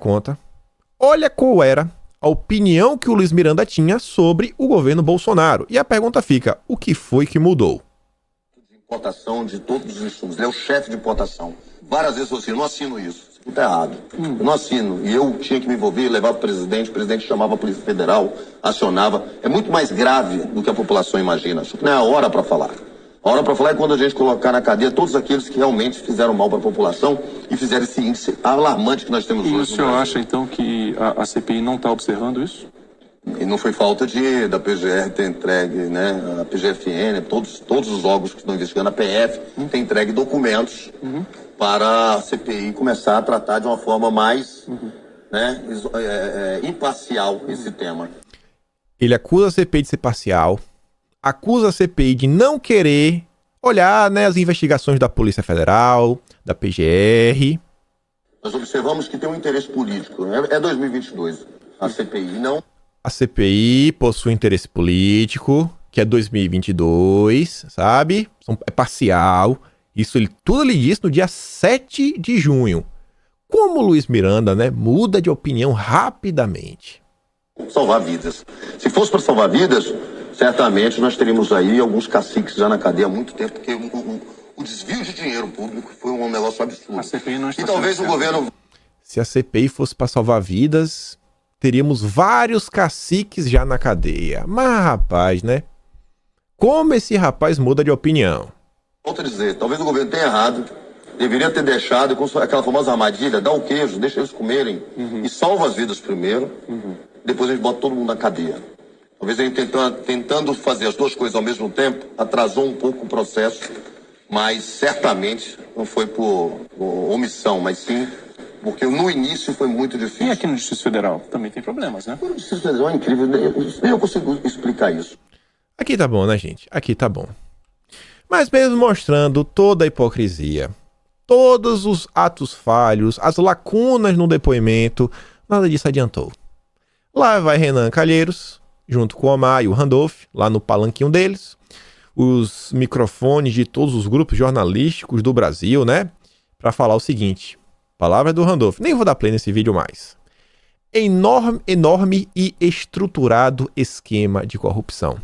conta. Olha qual era a opinião que o Luiz Miranda tinha sobre o governo Bolsonaro. E a pergunta fica, o que foi que mudou? Importação de todos os insumos. Ele é o chefe de importação. Várias vezes eu assim, não assino isso. Isso tá errado. Eu não assino. E eu tinha que me envolver, levar para o presidente chamava a Polícia Federal, acionava. É muito mais grave do que a população imagina. Isso não é a hora para falar. A hora para falar é quando a gente colocar na cadeia todos aqueles que realmente fizeram mal para a população e fizeram esse índice alarmante que nós temos hoje. E o senhor acha, então, que a CPI não está observando isso? E não foi falta da PGR ter entregue, né? A PGFN, todos os órgãos que estão investigando, a PF, tem entregue documentos para a CPI começar a tratar de uma forma mais né, imparcial esse tema. Ele acusa a CPI de ser parcial, acusa a CPI de não querer olhar, né, as investigações da Polícia Federal, da PGR. Nós observamos que tem um interesse político. É 2022, a CPI, não... A CPI possui interesse político, que é 2022, sabe? É parcial. Isso tudo ele disse no dia 7 de junho. Como o Luiz Miranda, né, muda de opinião rapidamente. Salvar vidas. Se fosse para salvar vidas, certamente nós teríamos aí alguns caciques já na cadeia há muito tempo, porque o desvio de dinheiro público foi um negócio absurdo. A CPI não está e talvez o governo... Se a CPI fosse para salvar vidas, teríamos vários caciques já na cadeia. Mas, rapaz, né? Como esse rapaz muda de opinião? Volto a dizer, talvez o governo tenha errado, deveria ter deixado, com aquela famosa armadilha, dá o queijo, deixa eles comerem e salva as vidas primeiro, depois a gente bota todo mundo na cadeia. Talvez a gente tentando fazer as duas coisas ao mesmo tempo, atrasou um pouco o processo, mas certamente não foi por omissão, mas sim porque no início foi muito difícil. E aqui no Distrito Federal também tem problemas, né? O Distrito Federal é incrível, nem eu consigo explicar isso. Aqui tá bom, né, gente? Aqui tá bom. Mas mesmo mostrando toda a hipocrisia, todos os atos falhos, as lacunas no depoimento, nada disso adiantou. Lá vai Renan Calheiros, junto com o Omar e o Randolph, lá no palanquinho deles, os microfones de todos os grupos jornalísticos do Brasil, né? Pra falar o seguinte, palavra do Randolph, nem vou dar play nesse vídeo mais. Enorme e estruturado esquema de corrupção.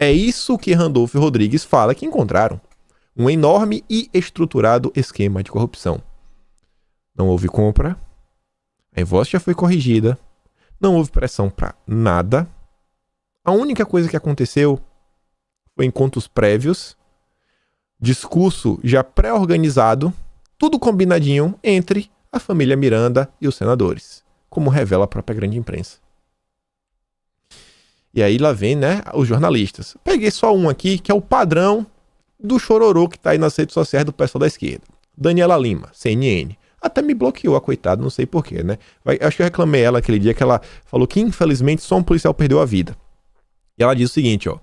É isso que Randolph Rodrigues fala que encontraram. Um enorme e estruturado esquema de corrupção. Não houve compra, a invoice já foi corrigida, não houve pressão para nada. A única coisa que aconteceu foi encontros prévios, discurso já pré-organizado, tudo combinadinho entre a família Miranda e os senadores, como revela a própria grande imprensa. E aí lá vem, né, os jornalistas. Peguei só um aqui, que é o padrão do chororô que tá aí nas redes sociais do pessoal da esquerda. Daniela Lima, CNN. Até me bloqueou a coitada, não sei porquê, né? Acho que eu reclamei ela aquele dia que ela falou que infelizmente só um policial perdeu a vida. E ela diz o seguinte, ó.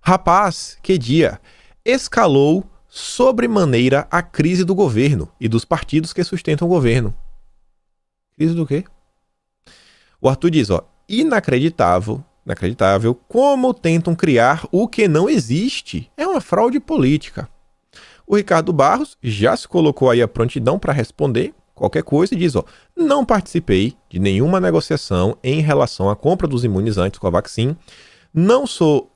Rapaz, que dia, escalou sobremaneira a crise do governo e dos partidos que sustentam o governo. Crise do quê? O Arthur diz, ó, inacreditável como tentam criar o que não existe. É uma fraude política. O Ricardo Barros já se colocou aí a prontidão para responder qualquer coisa e diz, ó, não participei de nenhuma negociação em relação à compra dos imunizantes com a Vaccin, não sou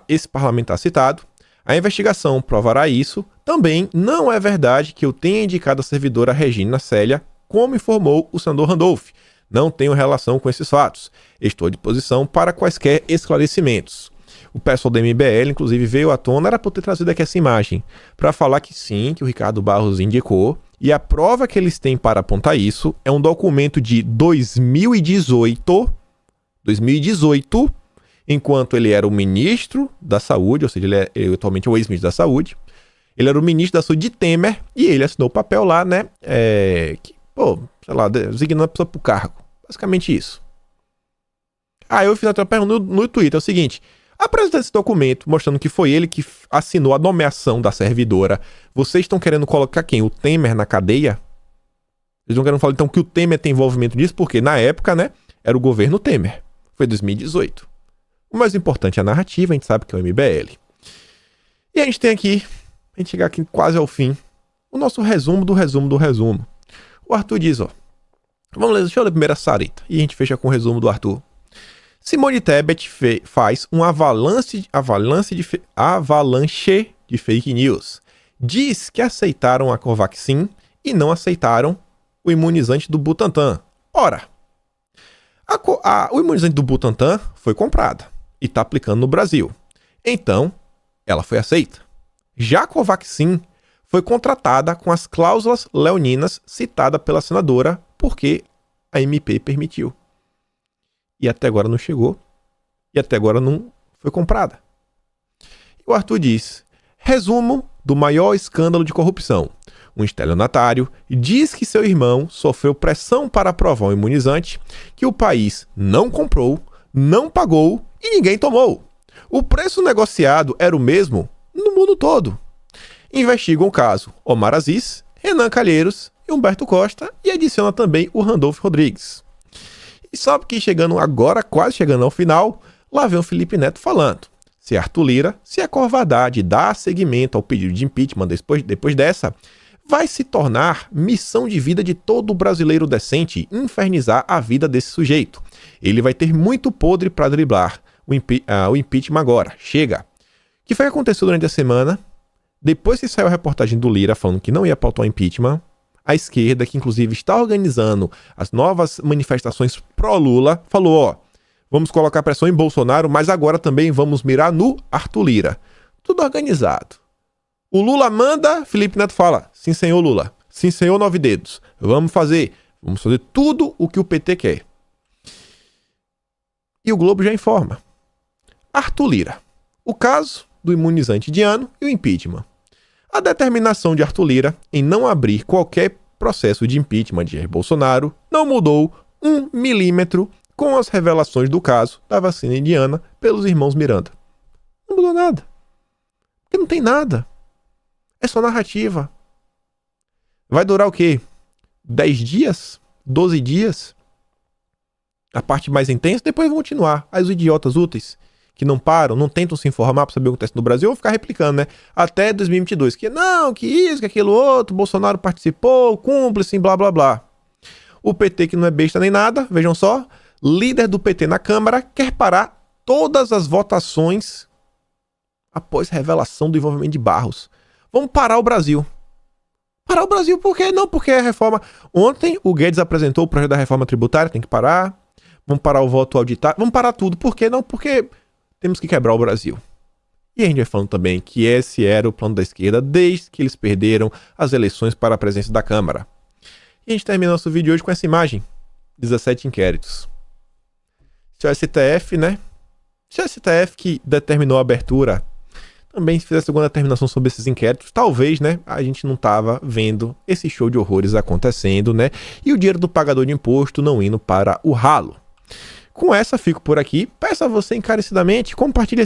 esse parlamentar citado, a investigação provará isso, também não é verdade que eu tenha indicado a servidora Regina Célia, como informou o senador Randolph. Não tenho relação com esses fatos. Estou à disposição para quaisquer esclarecimentos. O pessoal do MBL, inclusive, veio à tona, era por ter trazido aqui essa imagem, para falar que sim, que o Ricardo Barros indicou, e a prova que eles têm para apontar isso é um documento de 2018, enquanto ele era o ministro da Saúde, ou seja, ele atualmente é o ex-ministro da Saúde, ele era o ministro da Saúde de Temer, e ele assinou o papel lá, né, designando a pessoa pro cargo. Basicamente isso. Aí eu fiz até uma pergunta no Twitter, é o seguinte, apresentando esse documento, mostrando que foi ele que assinou a nomeação da servidora, vocês estão querendo colocar quem? O Temer na cadeia? Vocês não querem falar então que o Temer tem envolvimento nisso? Porque na época, né, era o governo Temer. Foi 2018. O mais importante é a narrativa, a gente sabe que é o MBL. E a gente tem aqui, a gente chegar aqui quase ao fim, o nosso resumo do resumo do resumo. O Arthur diz, ó, Vamos ler, deixa eu ler primeiro a Sarita. E a gente fecha com o resumo do Arthur. Simone Tebet faz um avalanche de fake news. Diz que aceitaram a Covaxin e não aceitaram o imunizante do Butantan. Ora, o imunizante do Butantan foi comprada e está aplicando no Brasil. Então, ela foi aceita. Já a Covaxin foi contratada com as cláusulas leoninas citadas pela senadora porque a MP permitiu. E até agora não chegou. E até agora não foi comprada. E o Arthur diz: resumo do maior escândalo de corrupção. Um estelionatário diz que seu irmão sofreu pressão para aprovar um imunizante que o país não comprou, não pagou e ninguém tomou. O preço negociado era o mesmo no mundo todo. Investigam o caso Omar Aziz, Renan Calheiros e Humberto Costa e adiciona também o Randolfo Rodrigues. E sabe que chegando agora, quase chegando ao final, lá vem o Felipe Neto falando. Se Arthur Lira, se a Corvadade dá seguimento ao pedido de impeachment depois dessa, vai se tornar missão de vida de todo brasileiro decente infernizar a vida desse sujeito. Ele vai ter muito podre para driblar o impeachment agora. Chega. O que foi que aconteceu durante a semana? Depois que saiu a reportagem do Lira falando que não ia pautar o impeachment, a esquerda, que inclusive está organizando as novas manifestações pró-Lula, falou, ó, vamos colocar pressão em Bolsonaro, mas agora também vamos mirar no Arthur Lira. Tudo organizado. O Lula manda, Felipe Neto fala, sim senhor Lula, sim senhor Nove Dedos, vamos fazer tudo o que o PT quer. E o Globo já informa. Arthur Lira, o caso do imunizante de ano e o impeachment. A determinação de Arthur Lira em não abrir qualquer processo de impeachment de Jair Bolsonaro não mudou 1 milímetro com as revelações do caso da vacina indiana pelos irmãos Miranda. Não mudou nada. Porque não tem nada. É só narrativa. Vai durar o quê? 10 dias? 12 dias? A parte mais intensa? Depois vão continuar. Aí os idiotas úteis que não param, não tentam se informar para saber o que acontece no Brasil, vão ficar replicando, né? Até 2022. Que não, que isso, que aquilo outro, Bolsonaro participou, cúmplice, blá, blá, blá. O PT, que não é besta nem nada, vejam só, líder do PT na Câmara, quer parar todas as votações após revelação do envolvimento de Barros. Vamos parar o Brasil. Parar o Brasil por quê? Não, porque a reforma... Ontem o Guedes apresentou o projeto da reforma tributária, tem que parar. Vamos parar o voto auditário. Vamos parar tudo. Por quê? Não, porque temos que quebrar o Brasil. E a gente vai falando também que esse era o plano da esquerda desde que eles perderam as eleições para a presidência da Câmara. E a gente termina nosso vídeo hoje com essa imagem. 17 inquéritos. Se o STF, né? Se o STF que determinou a abertura também fizesse alguma determinação sobre esses inquéritos, talvez, né, a gente não tava vendo esse show de horrores acontecendo, né, e o dinheiro do pagador de imposto não indo para o ralo. Com essa, fico por aqui. Peço a você encarecidamente, compartilhe